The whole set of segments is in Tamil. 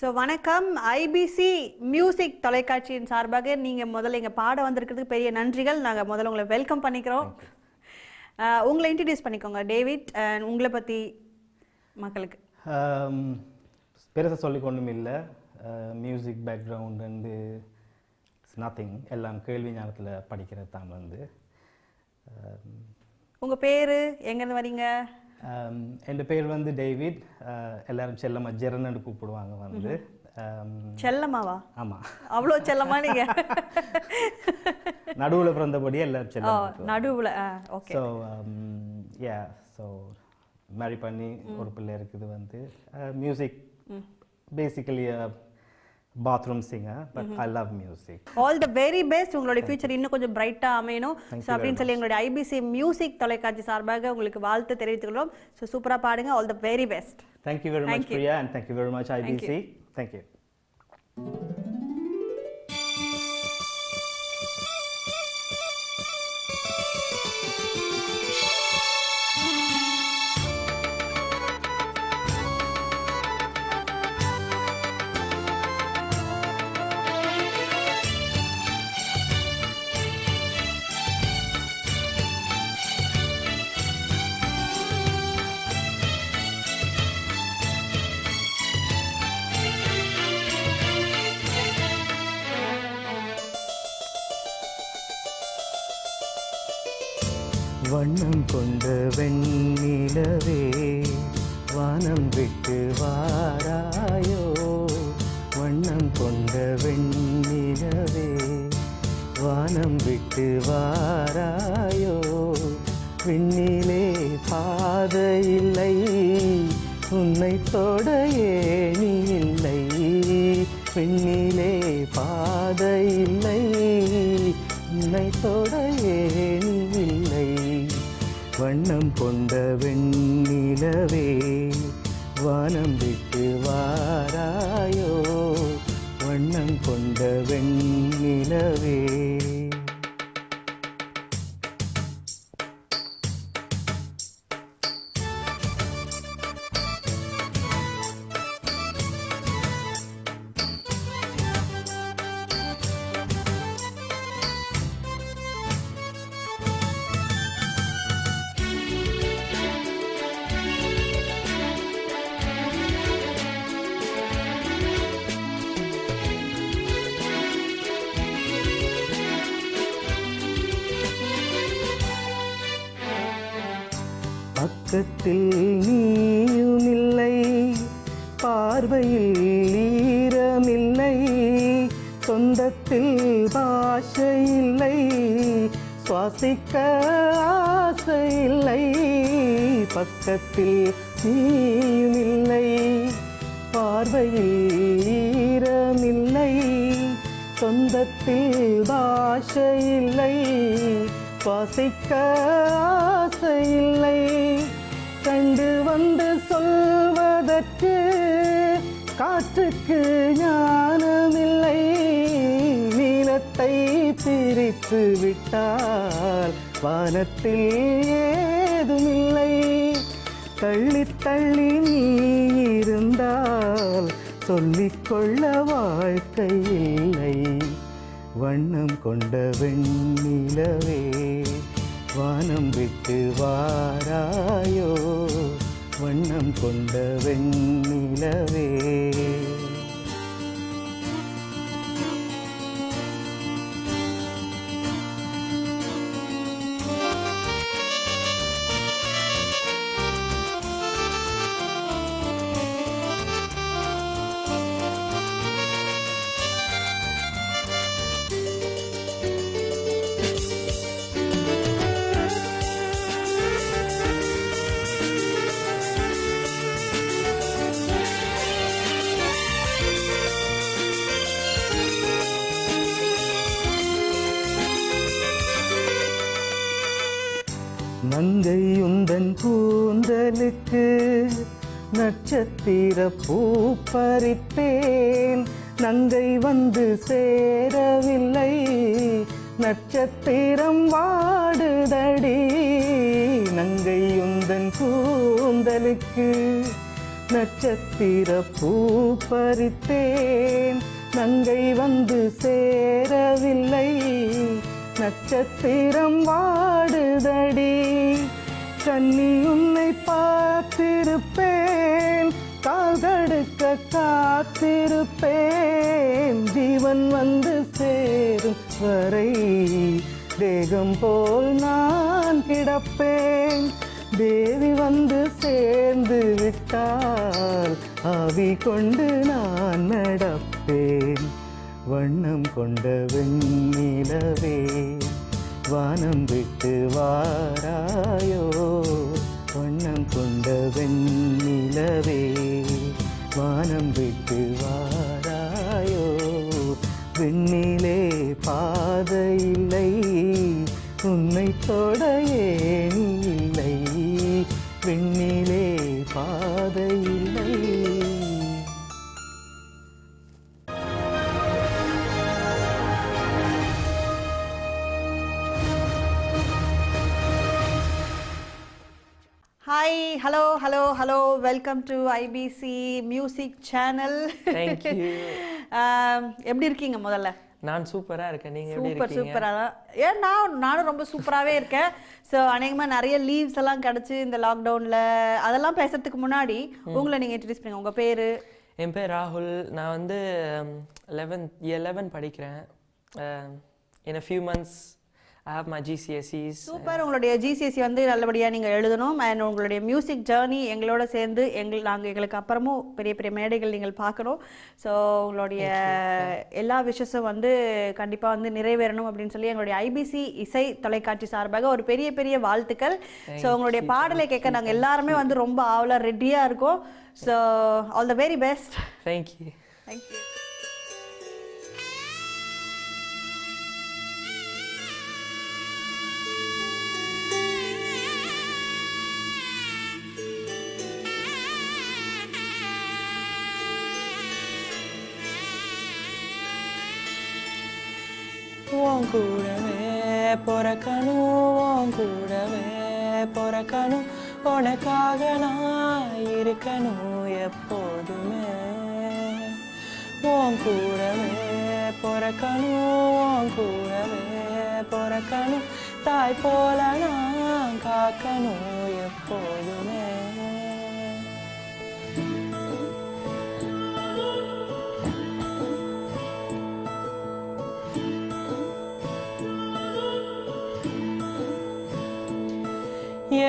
ஸோ வணக்கம். ஐபிசி மியூசிக் தொலைக்காட்சியின் சார்பாக நீங்கள் முதல்ல எங்கள் பாட வந்திருக்கிறதுக்கு பெரிய நன்றிகள். நாங்கள் முதல்ல உங்களை வெல்கம் பண்ணிக்கிறோம். உங்களை இன்ட்ரடியூஸ் பண்ணிக்கோங்க டேவிட். உங்களை பற்றி மக்களுக்கு பெருசாக சொல்லிக் கொண்டும் இல்லை. மியூசிக் பேக்ரவுண்ட் வந்து நத்திங், எல்லாம் கேள்வி ஞானத்தில் படிக்கிறது தான். உங்கள் பேர் எங்கேருந்து வரீங்க? என் பேர் வந்து டேவிட். எல்லாரும் செல்லம்மா ஜெரன்னு கூப்பிடுவாங்க. செல்லம்மாவா? ஆமாம். அவ்வளோ செல்லமா நீங்க? நடுவில் பிறந்தபடி எல்லாரும் செல்லம். நடுவில். ஓகே. ஸோ ஸோ மேரி பண்ணி ஒரு பிள்ளை இருக்குது. Music basically bathroom singer, but I love music. All the very best. உங்களுடைய ஃபியூச்சர் இன்னும் கொஞ்சம் பிரைட்டாக அமையணும். ஸோ அப்படின்னு சொல்லி எங்களுடைய ஐபிசி மியூசிக் தொலைக்காட்சி சார்பாக உங்களுக்கு வாழ்த்து தெரிவித்துக்கிறோம். ஸோ சூப்பராக பாடுங்க. All the very best. Thank you very much, Priya, and thank you very much, IBC. Thank you. வண்ணம் கொண்ட வெண்ணிலவே வானம் விட்டு வாராயோ, வண்ணம் கொண்ட வெண்ணிலவே வானம் விட்டு வாராயோ, விண்ணிலே பாதையில்லை உன்னை தொட ஏணி இல்லை, விண்ணிலே பாதையில்லை உன்னை தொட ஏணி இல்லை, வண்ணம் கொண்ட வெண்ணிலவே வானம் விட்டு வாராயோ, வண்ணம் கொண்ட வெண்ணிலவே. பக்கத்தில் நீயும் இல்லை, பார்வையில் ஈரமில்லை, சொந்தத்தில் பாஷை இல்லை, சுவாசிக்க ஆசையில்லை, பக்கத்தில் நீயும் இல்லை, பார்வையில் ஈரமில்லை, சொந்தத்தில் பாஷை இல்லை, சுவாசிக்க ஆசையில்லை, கண்டு வந்து சொல்வதற்கு காற்றுக்கு ஞானமில்லை, நீலத்தை பிரித்து விட்டால் வானத்தில் ஏதுமில்லை, தள்ளி தள்ளி நீ இருந்தால் சொல்லிக்கொள்ள வாழ்க்கை இல்லை, வண்ணம் கொண்ட வெண்ணிலவே வானம் விட்டு வாராயோ, வண்ணம் கொண்ட வெண்ணிலவே. நங்கை உந்தன் கூந்தலுக்கு நட்சத்திர பூ பறித்தேன், நங்கை வந்து சேரவில்லை, நட்சத்திரம் வாடுதடி, நங்கை உந்தன் கூந்தலுக்கு நட்சத்திர பூ பறித்தேன், நங்கை வந்து சேரவில்லை, நட்சத்திரம் வாடுதடி, கன்னி உன்னை பார்த்திருப்பேன், கால் தடுக்க காத்திருப்பேன், ஜீவன் வந்து சேரும் வரை தேகம் போல் நான் கிடப்பேன், தேவி வந்து சேர்ந்து விட்டால் ஆவி கொண்டு நான் நடப்பேன், வண்ணம் கொண்ட வெண்ணிலவே வானம் விட்டு வாராயோ, வண்ணம் கொண்ட வெண்ணிலவே வானம் விட்டு வாராயோ, விண்ணிலே பாதை இல்லை, உன்னை தொட ஏணி இல்லை, விண்ணிலே பாதை இல்லை. Hi, hello, welcome to IBC music channel. Thank you. எப்படி இருக்கீங்க முதல்ல? நான் சூப்பரா இருக்கேன். நீங்க எப்படி சூப்பர் இருக்கீங்க? சூப்பரா தான். நானும் ரொம்ப சூப்பராகவே இருக்கேன். ஸோ அநேகமாக நிறைய லீவ்ஸ் எல்லாம் கிடச்சி இந்த லாக்டவுனில் அதெல்லாம் பேசுறதுக்கு முன்னாடி உங்களை நீங்கள் இன்ட்ரடியூஸ் பண்ணுங்க. உங்கள் பேர்? என் பேர் ராகுல். நான் வந்து 11 படிக்கிறேன். In a few months I have my GCSEs. Super. உங்களுடைய ஜிசிஎஸ்சி வந்து நல்லபடியாக நீங்கள் எழுதணும். அண்ட் உங்களுடைய மியூசிக் ஜேர்னி எங்களோட சேர்ந்து எங்களுக்கு அப்புறமும் பெரிய பெரிய மேடைகள் நீங்கள் பார்க்கணும். ஸோ உங்களுடைய எல்லா விஷயமும் வந்து கண்டிப்பாக வந்து நிறைவேறணும் அப்படின்னு சொல்லி எங்களுடைய ஐபிசி இசை தொலைக்காட்சி சார்பாக ஒரு பெரிய பெரிய வாழ்த்துக்கள். ஸோ உங்களுடைய பாடலை கேட்க நாங்கள் எல்லாருமே வந்து ரொம்ப ஆவலாக ரெடியாக இருக்கோம். So all the very best. Thank you. Thank you. உன் கூடவே பிறக்கணும், உன் கூடவே பிறக்கணும், உனக்காக நான் இருக்கணும் எப்போதுமே. உன் கூடவே பிறக்கணும், உன் கூடவே பிறக்கணும், தாய் போல நான் காக்கணும் எப்போதுமே.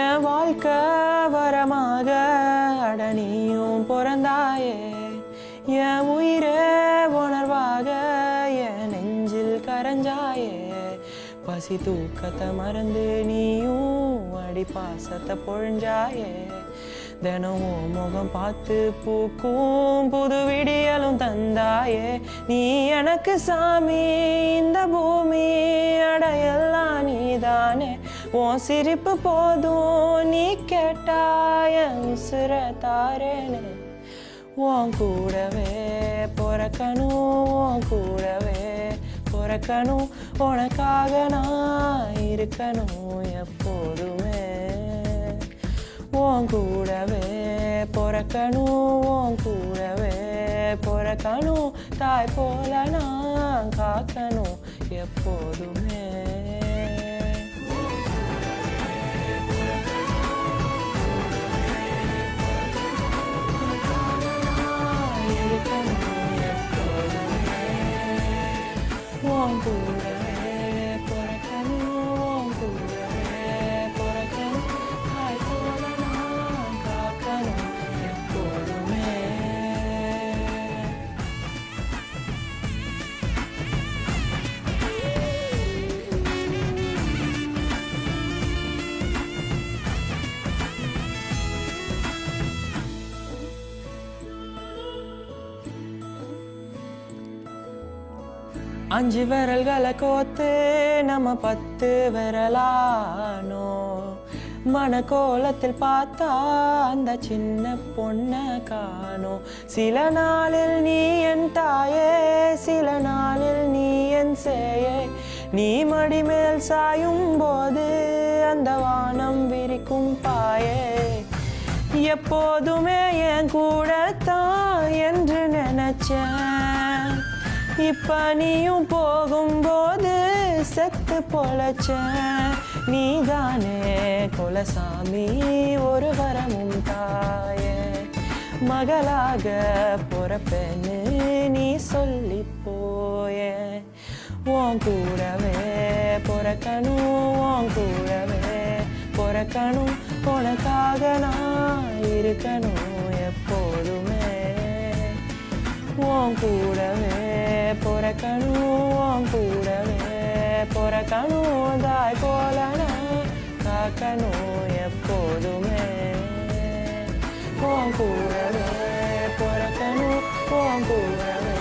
என் வாழ்க்கை வரமாக அடனியும் பிறந்தாயே, என் உயிரே உணர்வாக என் நெஞ்சில் கரைஞ்சாயே, பசி தூக்கத்தை மறந்து நீயும் அடி பாசத்தை பொழிஞ்சாயே, தினமும் முகம் பார்த்து பூக்கும் புது விடியலும் தந்தாயே, நீ எனக்கு சாமி, இந்த பூமி அடையெல்லாம் நீதானே, உன் சிரிப்பு போதும் நீ கேட்டாய உசுர தாரேனே. உன் கூடவே பிறக்கணும், உன் கூடவே பிறக்கணும், உனக்காக நான் இருக்கணும் எப்போதுமே. உன் கூடவே பிறக்கணும், உன் கூடவே பிறக்கணும், தாய் போல நான் காக்கணும் எப்போதுமே. உன் கூடவே பிறக்கணும், உன் கூடவே பிறக்கணும், தாய் போல நான் காக்கணும் எப்போதுமே. அஞ்சு விரல்களை கோத்து நம்ம 10 விரலானோ, மனக்கோலத்தில் பார்த்தா அந்த சின்ன பொண்ணை காணோம். சில நாளில் நீ என் தாயே, சில நாளில் நீ என் சேயே, நீ மடிமேல் சாயும் போது அந்த வானம் விரிக்கும் பாயே. எப்போதுமே என் கூடத்தான் என்று நினைச்சேன். இப்ப நீயும் போகும்போது செத்து பொழைச்சேன். நீதானே குலசாமி ஒரு வரமும் தாயே, மகளாக பொறப்பேன்னு நீ சொல்லி போயே. உன் கூடவே பொறக்கணும், உன் கூடவே பொறக்கணும், உனக்காக நான் இருக்கணும் எப்போதுமே. உன் கூடவே பொறக்கணும், உன் கூடவே பொறக்கணும், தாய் போல நான் காக்கணும் எப்போதுமே. உன் கூடவே பொறக்கணும், உன் கூடவே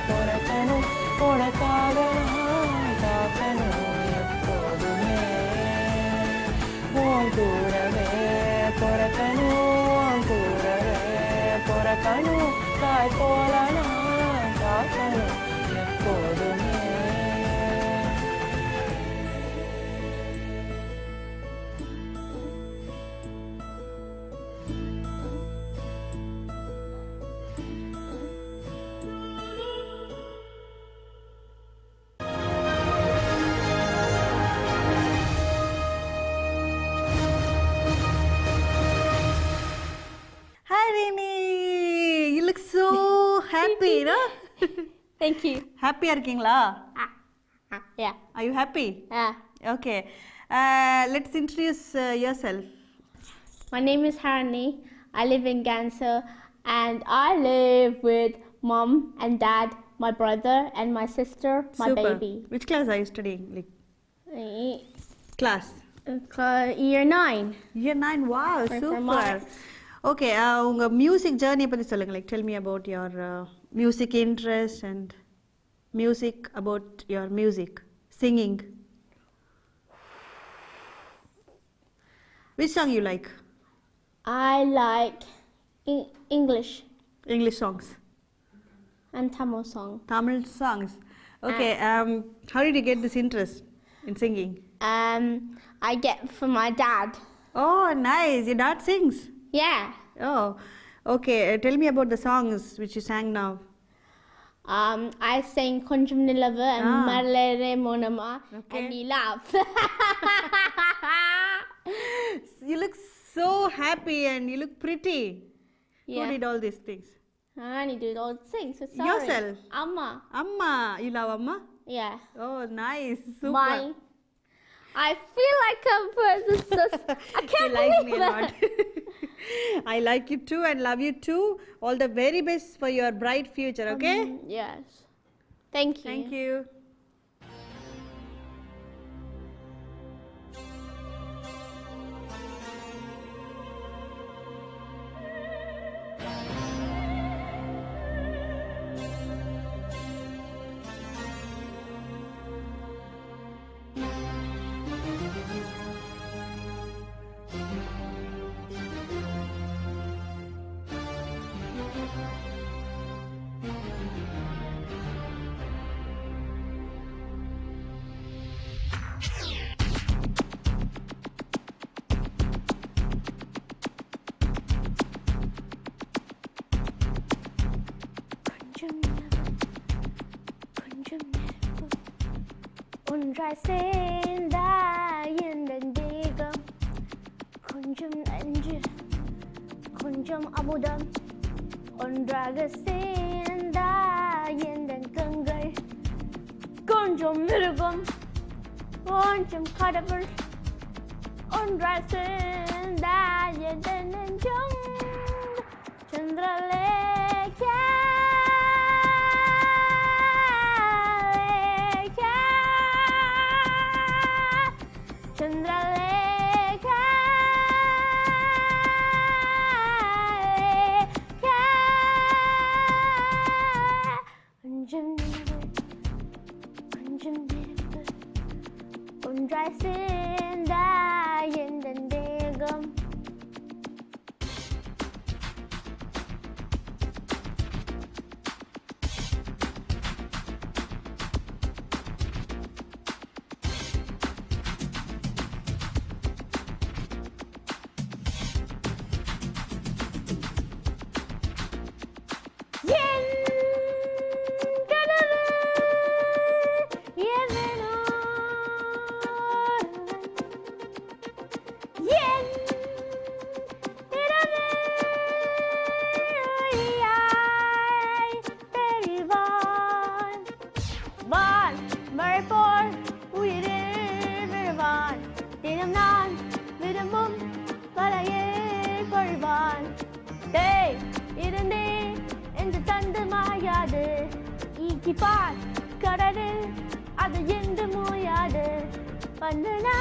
பொறக்கணும், உனக்காக நான் காக்கணும் எப்போதுமே. உன் கூடவே பொறக்கணும், உன் கூடவே பொறக்கணும், தாய் போல நான் காக்கணும் எப்போதுமே. Hi Rini, you look so happy, no? Thank you. Happy இருக்கீங்களா? Yeah. Are you happy? Yeah. Okay. Let's introduce yourself. My name is Harani. I live in Ganser and I live with mom and dad, my brother and my sister, my Super. baby. Which class are you studying? Like class? Year 9. Year 9. Wow, For super. Marks. Okay, உங்க music journey பத்தி சொல்லுங்க. Like tell me about your music interest and music, about your music, singing. Which song you like? I like English English songs, and Tamil song. Tamil songs. Okay, how did you get this interest in singing? I get from my dad. Oh, nice. Your dad sings. Yeah. Oh, okay. Tell me about the songs which you sang now. I sang Konjam Nilava and Ah. Marlere Monama, Okay. and he laughed. You look so happy and you look pretty. Who Yeah. did all these things? And he did all things. So sorry. Yourself? Amma. Amma. You love Amma? Yeah. Oh, nice. Super. Mine. I feel like a person. I You can't like believe me a that. lot. I like you too and love you too. All the very best for your bright future, okay? Yes. Thank you. Thank you. ஒன்றாய் சேர்ந்தா எந்த தேகம் கொஞ்சம் நஞ்சு கொஞ்சம் அமுதம் ஒன்றாக சேர்ந்தா எந்த கண்கள் கொஞ்சம் மிருகம் கொஞ்சம் கடவுள் ஒன்றாய் சேர்ந்தா எந்த நெஞ்சம் சந்திரலேகா Chandralekha, கொஞ்சம் நெருப்பு ஒன்றாய் சேர்ந்தா எந்த தேகம் நான் விரும்பும் வலையே கொள்வான். டேய் இருந்தே என்று தந்து மாயாது, ஈக்கிப்பார் கடலில் அது என்று மூயாது. மன்னனா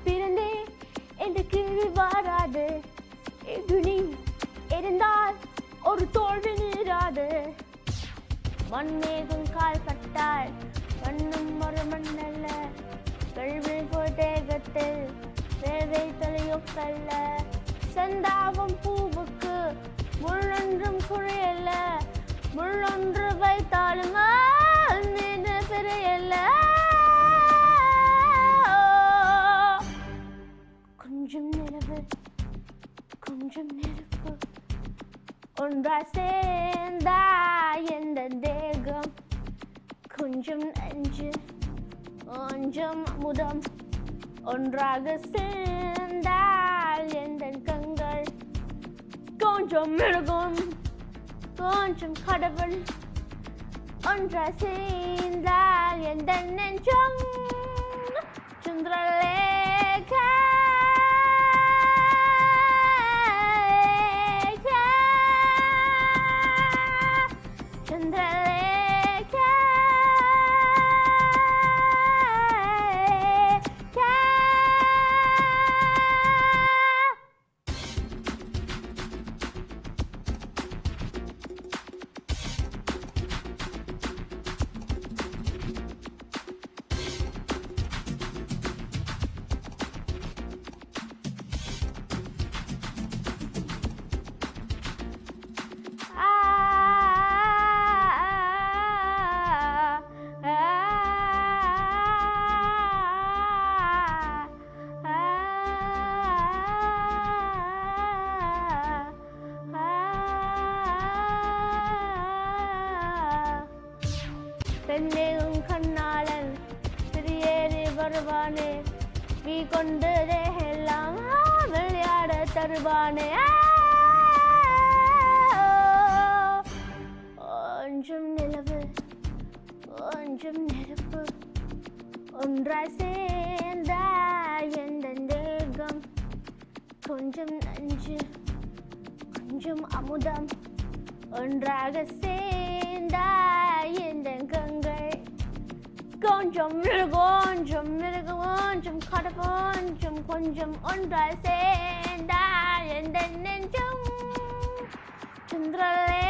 பிறந்தே என்று கிழி வாராது, எகுனி இருந்தால் ஒரு தோல்வி நீராது. மண்மேகும் கால் பட்டால் மண்ணும் ஒரு மண்ணல்ல, வெள்வி போல் தேகத்தில் வேவை தொலையொக்கல்ல. செந்தாவும் பூவுக்கு முள்ளொன்றும் குறையல்ல, முள்ளொன்று வைத்தாலும் பெரியல்ல. கொஞ்சம் நிலவு கொஞ்சம் நெருப்பு ஒன்றாய் சேர்ந்தா எந்த தேகம், கொஞ்சம் நஞ்சு கொஞ்சம் அமுதம் ஒன்றாக சேர்ந்தால் எந்த கண்கள். கொஞ்சம் மிருகம் கொஞ்சம் கடவுள் ஒன்றாய் சேர்ந்தால் எந்த நெஞ்சம். சந்திரலேகா பெண்ணேகும் கண்ணாளன் பிரியேறி வருவானே, வீ கொண்டு எல்லாம் விளையாட தருவானே. கொஞ்சம் நிலவு கொஞ்சம் நெருப்பு ஒன்றாய் சேர்ந்தா எந்த தேகம், கொஞ்சம் நஞ்சு கொஞ்சம் அமுதம் ஒன்றாக சேர்ந்தா எந்த கண்கள். கொஞ்சம் மிருகம் கொஞ்சம் கடவுள் கொஞ்சம் ஒன்றாய் சேர்ந்தா எந்த நெஞ்சம். சந்திரலே